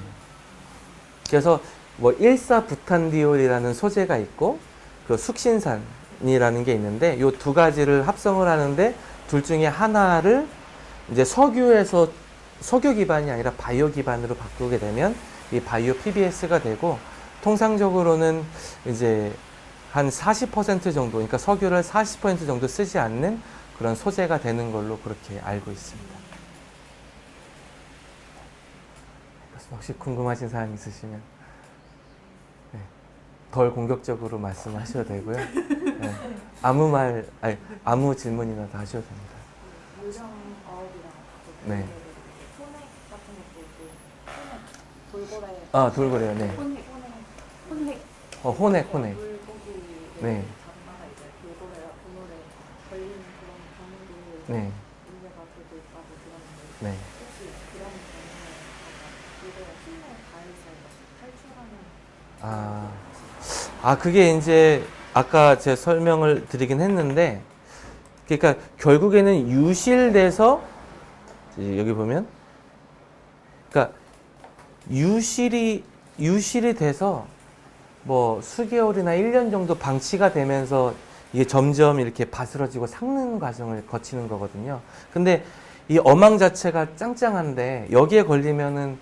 그래서 뭐 일사부탄디올이라는 소재가 있고 그 숙신산이라는 게 있는데 요 두 가지를 합성을 하는데 둘 중에 하나를 이제 석유 기반이 아니라 바이오 기반으로 바꾸게 되면 이 바이오 PBS가 되고 통상적으로는 이제 한 40% 정도, 그러니까 석유를 40% 정도 쓰지 않는 그런 소재가 되는 걸로 그렇게 알고 있습니다. 혹시 궁금하신 사항 있으시면 네, 덜 공격적으로 말씀하셔도 되고요. 네, 아무 질문이나 다 하셔도 됩니다. 유령어업이랑 네. 혼액 같은 것도 있고 혼액, 돌고래. 아, 돌고래요. 네. 혼액. 혼액. 물고기 네. 잡다가 이제 돌고래나 그물에 걸린 그런 경우도 네. 문제가 되고 있다고 들었는데 네. 혹시 그런 경우에 이거 힘을 가해서 탈출하는 그게 이제 아까 제 설명을 드리긴 했는데, 그러니까 결국에는 유실돼서 여기 보면, 그러니까 유실이 돼서 뭐 수개월이나 1년 정도 방치가 되면서 이게 점점 이렇게 바스러지고 삭는 과정을 거치는 거거든요. 근데 이 어망 자체가 짱짱한데 여기에 걸리면은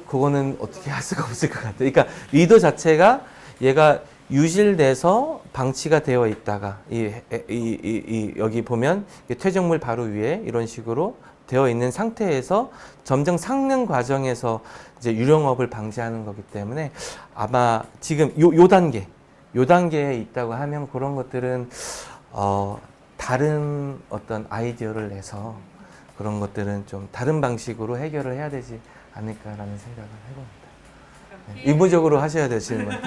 그거는 어떻게 할 수가 없을 것 같아요. 그러니까 의도 자체가 얘가 유실돼서 방치가 되어 있다가 여기 보면 퇴적물 바로 위에 이런 식으로 되어 있는 상태에서 점점 삭는 과정에서 이제 유령업을 방지하는 거기 때문에 아마 지금 요 단계에 있다고 하면 그런 것들은 다른 어떤 아이디어를 내서 그런 것들은 좀 다른 방식으로 해결을 해야 되지 않을까라는 생각을 해봅니다. 네, 의무적으로 하셔야 돼요, 질문. 네.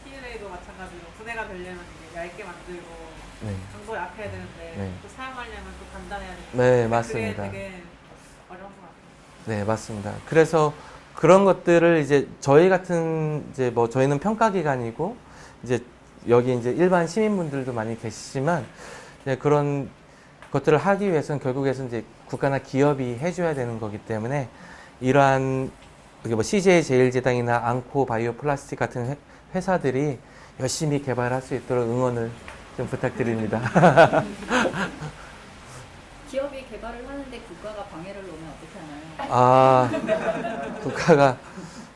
PLA도 마찬가지로 분해가 되려면 이게 얇게 만들고 네. 강도 약해야 되는데 네. 또 사용하려면 또 단단해야 되고 네, 맞습니다. 그게 되게 어려운 것 같아요. 네, 맞습니다. 그래서 그런 것들을 이제 저희 같은 이제 뭐 저희는 평가 기관이고 이제 여기 이제 일반 시민분들도 많이 계시지만 이제 그런 것들을 하기 위해서는 결국에는 이제 국가나 기업이 해줘야 되는 거기 때문에 이러한 뭐 CJ 제일제당이나 앙코 바이오 플라스틱 같은 회사들이 열심히 개발할 수 있도록 응원을 좀 부탁드립니다. 기업이 개발을 하는데 국가가 방해를 놓으면 어떻게 하나요? 국가가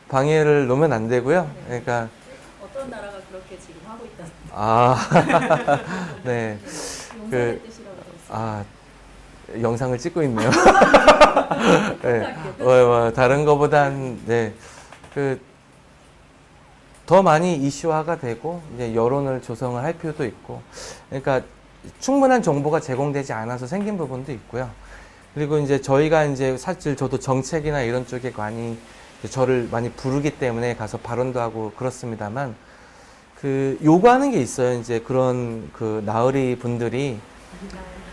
방해를 놓으면 안 되고요. 그러니까 어떤 나라가 그렇게 지금 하고 있다. 네. 용서의 뜻이라고 들었어요. 영상을 찍고 있네요. 네. 다른 거보단, 네. 더 많이 이슈화가 되고 이제 여론을 조성을 할 필요도 있고, 그러니까 충분한 정보가 제공되지 않아서 생긴 부분도 있고요. 그리고 이제 저희가 이제 사실 저도 정책이나 이런 쪽에 많이 저를 많이 부르기 때문에 가서 발언도 하고 그렇습니다만, 그 요구하는 게 있어요. 이제 그런 그 나으리 분들이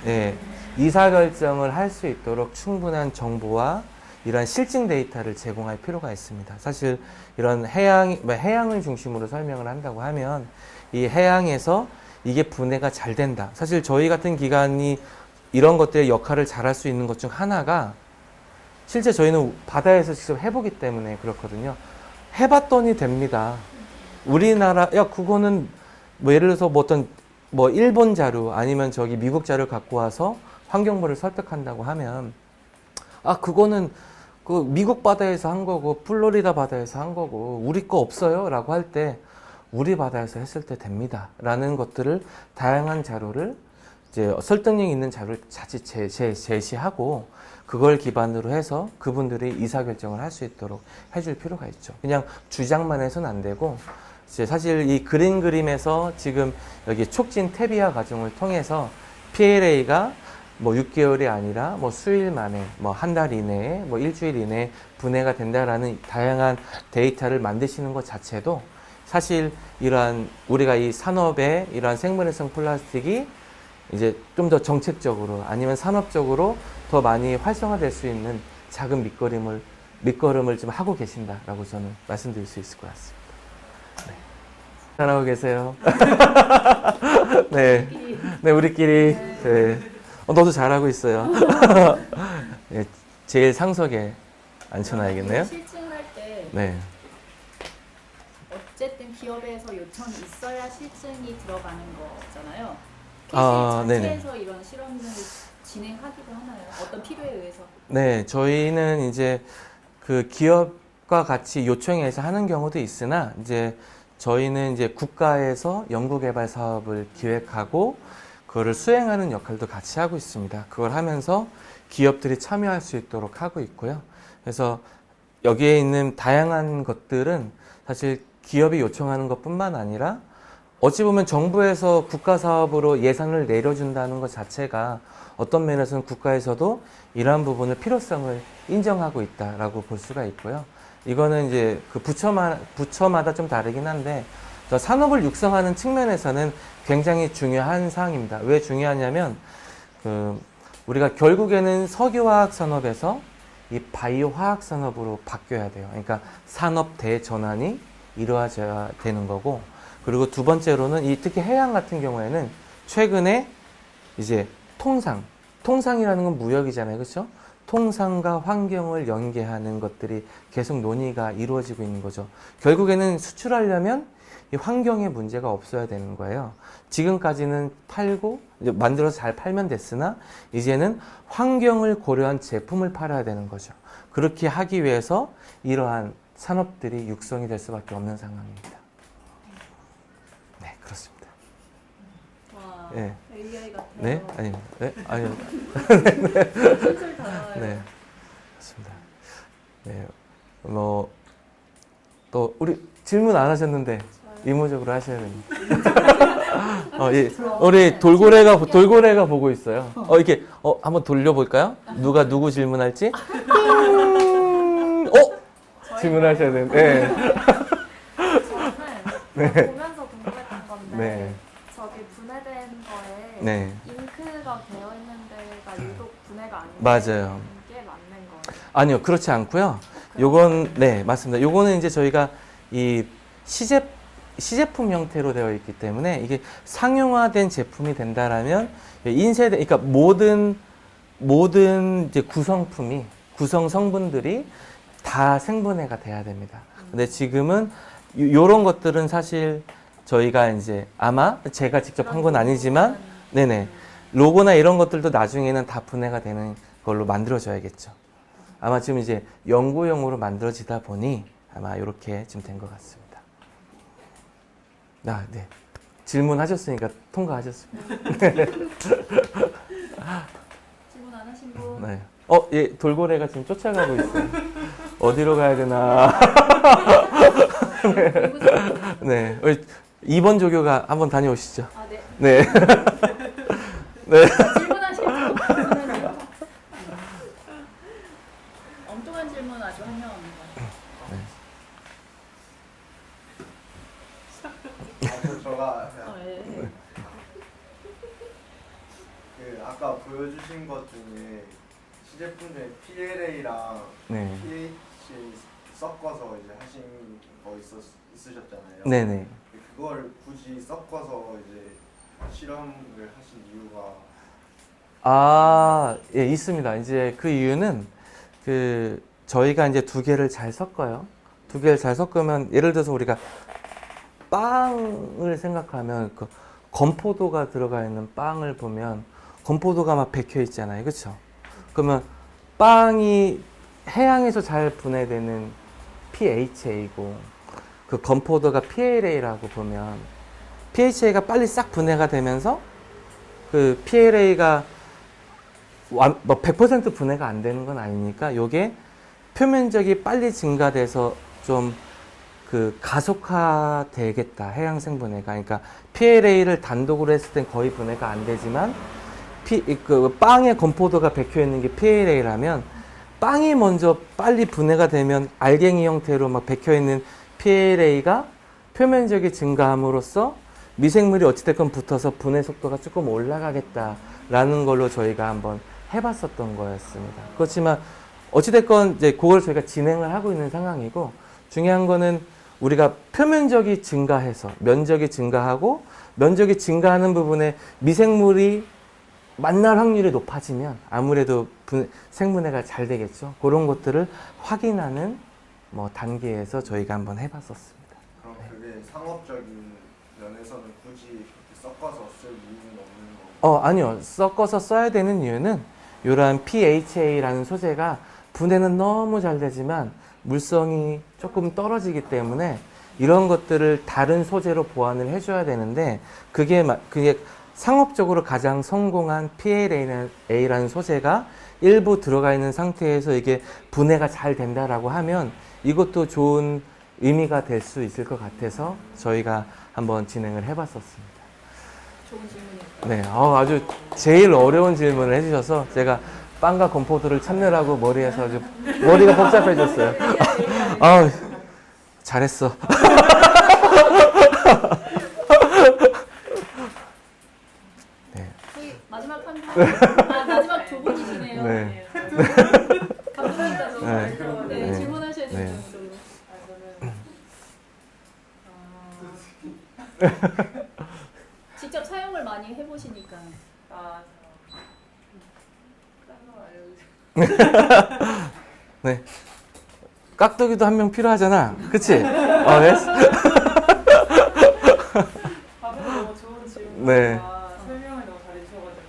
예, 의사결정을 할 수 있도록 충분한 정보와 이러한 실증 데이터를 제공할 필요가 있습니다. 사실 이런 해양을 중심으로 설명을 한다고 하면 이 해양에서 이게 분해가 잘 된다. 사실 저희 같은 기관이 이런 것들의 역할을 잘할 수 있는 것 중 하나가, 실제 저희는 바다에서 직접 해보기 때문에 그렇거든요. 해봤더니 됩니다. 우리나라, 야, 그거는 뭐 예를 들어서 뭐 어떤 뭐 일본 자료 아니면 저기 미국 자료를 갖고 와서 환경부를 설득한다고 하면, 아, 그거는 그 미국 바다에서 한 거고 플로리다 바다에서 한 거고 우리 거 없어요 라고 할 때, 우리 바다에서 했을 때 됩니다 라는 것들을, 다양한 자료를 이제 설득력 있는 자료를 자칫 제시하고 그걸 기반으로 해서 그분들이 의사결정을 할 수 있도록 해줄 필요가 있죠. 그냥 주장만 해서는 안 되고, 이제 사실 이 그림에서 지금 여기 촉진 태비화 과정을 통해서 PLA가 뭐 6개월이 아니라 뭐 수일 만에, 뭐 한 달 이내에, 뭐 일주일 이내에 분해가 된다라는 다양한 데이터를 만드시는 것 자체도 사실 이러한 우리가 이 산업의 이러한 생물해성 플라스틱이 이제 좀 더 정책적으로 아니면 산업적으로 더 많이 활성화될 수 있는 작은 밑거름을 좀 하고 계신다라고 저는 말씀드릴 수 있을 것 같습니다. 네. 잘하고 계세요. 네. 네, 우리끼리. 네. 너도 잘하고 있어요. 네, 제일 상석에 앉혀놔야겠네요. 실증할 때 네. 어쨌든 기업에서 요청이 있어야 실증이 들어가는 거잖아요. 아, PC 네네. 자체에서 이런 실험을 진행하기도 하나요? 어떤 필요에 의해서? 네, 저희는 이제 그 기업과 같이 요청해서 하는 경우도 있으나, 이제 저희는 이제 국가에서 연구개발 사업을 기획하고 그거를 수행하는 역할도 같이 하고 있습니다. 그걸 하면서 기업들이 참여할 수 있도록 하고 있고요. 그래서 여기에 있는 다양한 것들은 사실 기업이 요청하는 것뿐만 아니라, 어찌 보면 정부에서 국가 사업으로 예산을 내려준다는 것 자체가 어떤 면에서는 국가에서도 이러한 부분을 필요성을 인정하고 있다라고 볼 수가 있고요. 이거는 이제 그 부처마다 좀 다르긴 한데, 산업을 육성하는 측면에서는 굉장히 중요한 사항입니다. 왜 중요하냐면, 우리가 결국에는 석유화학 산업에서 이 바이오 화학 산업으로 바뀌어야 돼요. 그러니까 산업 대전환이 이루어져야 되는 거고, 그리고 두 번째로는 이 특히 해양 같은 경우에는 최근에 이제 통상이라는 건 무역이잖아요. 그렇죠? 통상과 환경을 연계하는 것들이 계속 논의가 이루어지고 있는 거죠. 결국에는 수출하려면 이 환경에 문제가 없어야 되는 거예요. 지금까지는 팔고 이제 만들어서 잘 팔면 됐으나 이제는 환경을 고려한 제품을 팔아야 되는 거죠. 그렇게 하기 위해서 이러한 산업들이 육성이 될 수밖에 없는 상황입니다. 네, 그렇습니다. 와, 네. AI 같아요. 네? 아닙니다. 네? 아니요. 술술 달아요. 네. 그렇습니다. 네. 또 우리 질문 안 하셨는데 의무적으로 하셔야 됩니다. 우리 돌고래가 보고 있어요. 이렇게 한번 돌려볼까요? 누구 질문할지? 질문하셔야 되는데. 저는 보면서 궁금했던 건데 네. 저기 분해된 거에 네. 잉크가 되어 있는 데가 유독 분해가 아닌데 맞아요. 이게 맞는 거예요? 아니요, 그렇지 않고요. 요건, 네, 맞습니다. 요거는 이제 저희가 이 시제품 형태로 되어 있기 때문에 이게 상용화된 제품이 된다라면 그러니까 모든 이제 구성 성분들이 다 생분해가 돼야 됩니다. 근데 지금은 요런 것들은 사실 저희가 이제 아마 제가 직접 한 건 아니지만, 네네. 로고나 이런 것들도 나중에는 다 분해가 되는 걸로 만들어져야겠죠. 아마 지금 이제 연구용으로 만들어지다 보니 아마 이렇게 지금 된 것 같습니다. 네. 질문하셨으니까 통과하셨습니다. 질문 안 하신 분? 네. 예, 돌고래가 지금 쫓아가고 있어요. 어디로 가야 되나. 네. 우리 2번 조교가 한번 다녀오시죠. 아, 네. 네. 네. 질문하시죠. 엉뚱한 질문 아주 환영합니다. 저가 예. 그 아까 보여주신 것 중에 시제품 중에 PLA랑 네. pH 섞어서 이제 하신 거 있으셨잖아요. 네네. 그걸 굳이 섞어서 이제 실험을 하신 이유가 아, 예, 있습니다. 이제 그 이유는 그 저희가 이제 두 개를 잘 섞어요. 두 개를 잘 섞으면 예를 들어서 우리가 빵을 생각하면 그 건포도가 들어가 있는 빵을 보면 건포도가 막 박혀 있잖아요. 그렇죠? 그러면 빵이 해양에서 잘 분해되는 PHA고 그 건포도가 PLA라고 보면 PHA가 빨리 싹 분해가 되면서 그 PLA가 뭐 100% 분해가 안 되는 건 아니니까 요게 표면적이 빨리 증가돼서 좀 그 가속화 되겠다. 해양 생분해가. 그러니까 PLA를 단독으로 했을 땐 거의 분해가 안 되지만 그 빵의 건포도가 박혀 있는 게 PLA라면 빵이 먼저 빨리 분해가 되면 알갱이 형태로 막 박혀 있는 PLA가 표면적이 증가함으로써 미생물이 어찌됐건 붙어서 분해 속도가 조금 올라가겠다라는 걸로 저희가 한번 해봤었던 거였습니다. 그렇지만 어찌됐건 이제 그걸 저희가 진행을 하고 있는 상황이고 중요한 거는 우리가 표면적이 증가해서 면적이 증가하고 면적이 증가하는 부분에 미생물이 만날 확률이 높아지면 아무래도 생분해가 잘 되겠죠. 그런 것들을 확인하는 뭐 단계에서 저희가 한번 해봤었습니다. 그럼 그게 상업적인 면에서는 굳이 그렇게 섞어서 쓸 이유는 없는 건가요? 아니요. 섞어서 써야 되는 이유는 이러한 PHA라는 소재가 분해는 너무 잘 되지만 물성이 조금 떨어지기 때문에 이런 것들을 다른 소재로 보완을 해줘야 되는데 그게 상업적으로 가장 성공한 PLA라는 소재가 일부 들어가 있는 상태에서 이게 분해가 잘 된다라고 하면 이것도 좋은 의미가 될 수 있을 것 같아서 저희가 한번 진행을 해봤었습니다. 좋은 질문이에요. 네, 아주 제일 어려운 질문을 해주셔서 제가 빵과 건포도를 찾느라고 머리에서 아주 머리가 복잡해졌어요. 아, 잘했어. 네. 저희 마지막 마지막 두 분이시네요. 네. 감사합니다. 네. 네, 네. 질문하셔야 네. 되는 정도로. 직접 사용을 많이 해보시니까. 네. 깍두기도 한 명 필요하잖아. 그치? 네. 답변이 너무 좋은 질문이니까 네. 설명을 너무 잘해주셔가지고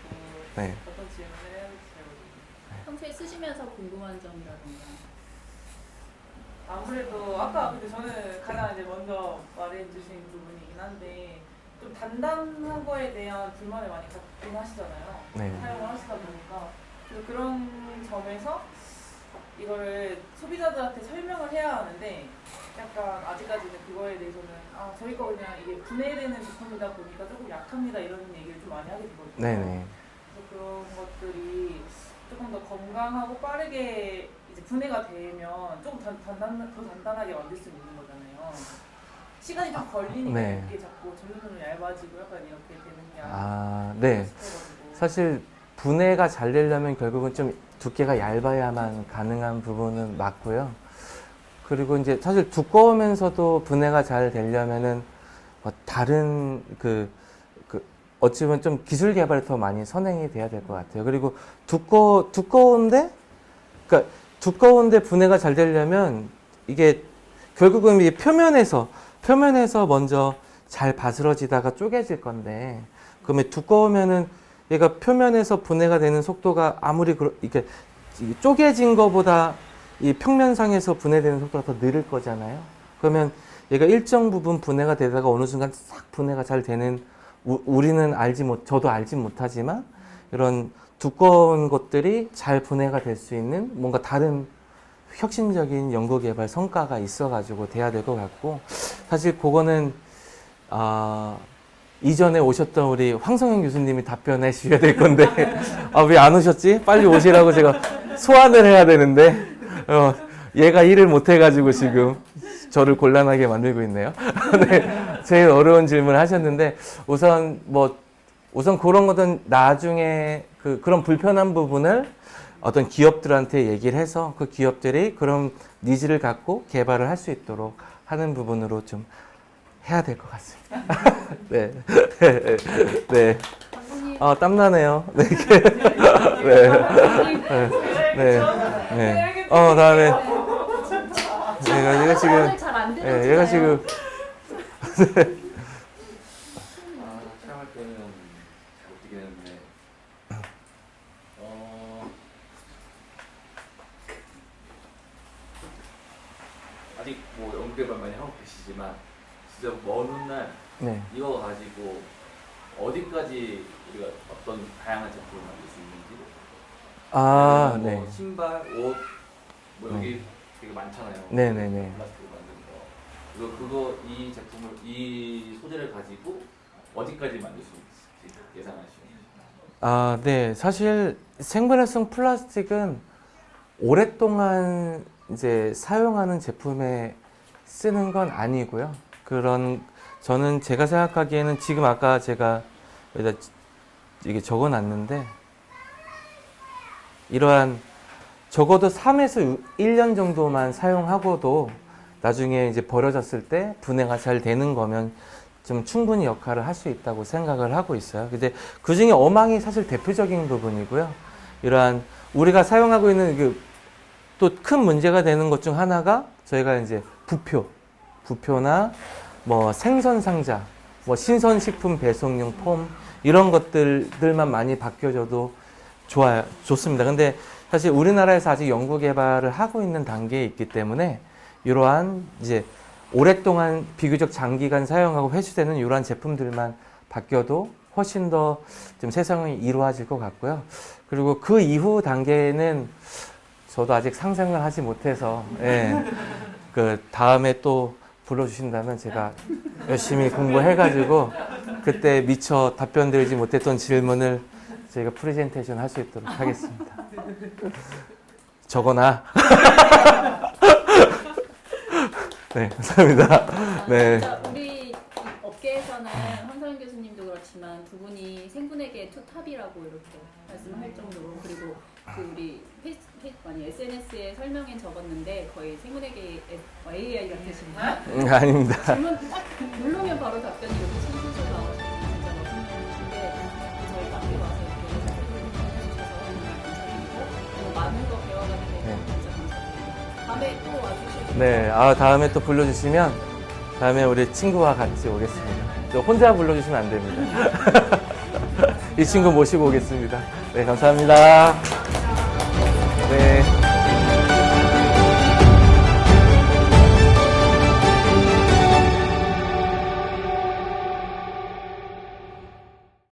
네. 어떤 질문을 해야 될지 잘 모르겠어요. 평소에 쓰시면서 궁금한 점이라던가. 아무래도 아까 근데 저는 가장 이제 먼저 말해주신 부분이긴 한데 좀 단단한 거에 대한 불만을 많이 갖긴 하시잖아요. 네. 사용을 하시다 보니까 그래서 그런 점에서 이거를 소비자들한테 설명을 해야 하는데 약간 아직까지는 그거에 대해서는 저희 거 그냥 이게 분해되는 제품이다 보니까 조금 약합니다 이런 얘기를 좀 많이 하게 되거든요. 네네. 그래서 그런 것들이 조금 더 건강하고 빠르게 이제 분해가 되면 조금 더 단단하게 만들 수 있는 거잖아요. 시간이 좀 걸리니까 네. 이게 자꾸 점점 얇아지고 약간 이렇게 되는 게 네. 싶어가지고. 사실 분해가 잘 되려면 결국은 좀 두께가 얇아야만 가능한 부분은 맞고요. 그리고 이제 사실 두꺼우면서도 분해가 잘 되려면은 다른 어찌 보면 좀 기술 개발이 더 많이 선행이 돼야 될 것 같아요. 그리고 두꺼운데 분해가 잘 되려면 이게 결국은 이 표면에서 먼저 잘 바스러지다가 쪼개질 건데, 그러면 두꺼우면은 얘가 표면에서 분해가 되는 속도가 아무리 이렇게 쪼개진 거보다 이 평면상에서 분해되는 속도가 더 느릴 거잖아요. 그러면 얘가 일정 부분 분해가 되다가 어느 순간 싹 분해가 잘 되는, 우리는 저도 알지 못하지만 이런 두꺼운 것들이 잘 분해가 될 수 있는 뭔가 다른 혁신적인 연구개발 성과가 있어가지고 돼야 될 것 같고, 사실 그거는 이전에 오셨던 우리 황성현 교수님이 답변해 주셔야 될 건데 왜 안 오셨지? 빨리 오시라고 제가 소환을 해야 되는데 얘가 일을 못 해가지고 지금 저를 곤란하게 만들고 있네요. 네, 제일 어려운 질문을 하셨는데 우선 그런 것은 나중에 그런 불편한 부분을 어떤 기업들한테 얘기를 해서 그 기업들이 그런 니즈를 갖고 개발을 할 수 있도록 하는 부분으로 좀 해야 될 것 같습니다. 네. 네. 감독님. 땀나네요. 네. 네. 네. 네. 다음에. 얘가 지금. 잘안 네, 얘가 지금. 촬영할 때는 잘 못 뛰긴 했는데 아직 뭐 연구개발 많이 하고 계시지만 진짜 먼 훗날 네. 이거 가지고 어디까지 우리가 어떤 다양한 제품을 만들 수 있는지 네. 뭐 신발, 옷, 뭐 여기 되게 많잖아요. 네네네. 플라스틱으로 만든 거. 그거 이 제품을 이 소재를 가지고 어디까지 만들 수 있을지 예상하시나요? 네. 사실 생분해성 플라스틱은 오랫동안 이제 사용하는 제품에 쓰는 건 아니고요. 저는 제가 생각하기에는 지금 아까 제가 여기다 이게 적어 놨는데 이러한 적어도 3에서 1년 정도만 사용하고도 나중에 이제 버려졌을 때 분해가 잘 되는 거면 좀 충분히 역할을 할 수 있다고 생각을 하고 있어요. 근데 그 중에 어망이 사실 대표적인 부분이고요. 이러한 우리가 사용하고 있는 또 큰 문제가 되는 것 중 하나가 저희가 이제 부표나 뭐 생선 상자, 뭐 신선식품 배송용 폼 이런 것들만 많이 바뀌어져도 좋습니다. 근데 사실 우리나라에서 아직 연구 개발을 하고 있는 단계에 있기 때문에 이러한 이제 오랫동안 비교적 장기간 사용하고 회수되는 이러한 제품들만 바뀌어도 훨씬 더 좀 세상이 이루어질 것 같고요. 그리고 그 이후 단계는 저도 아직 상상을 하지 못해서 다음에 또 불러주신다면 제가 열심히 공부해가지고 그때 미처 답변드리지 못했던 질문을 저희가 프레젠테이션 할 수 있도록 하겠습니다. 저거나. 네, 감사합니다. 네. 우리 업계에서는 황성현 교수님도 그렇지만 두 분이 생분해계 투탑이라고 이렇게 말씀할 정도로, 그리고 우리 SNS에 설명에 적었는데 거의 생분해계 AI 같으십니다. 아닙니다. 질문 딱 누르면 바로 답변이 이렇게 손수서 나오시고 진짜 멋진 분이신데 저희 앞에 와서 이렇게 해주셔서 감사드리고 많은 거 배워가게 돼서 진짜 감사드립니다. 다음에 또 와주시고. 네, 다음에 또 불러주시면 다음에 우리 친구와 같이 오겠습니다. 또 혼자 불러주시면 안 됩니다. 이 친구 모시고 오겠습니다. 네, 감사합니다. 네.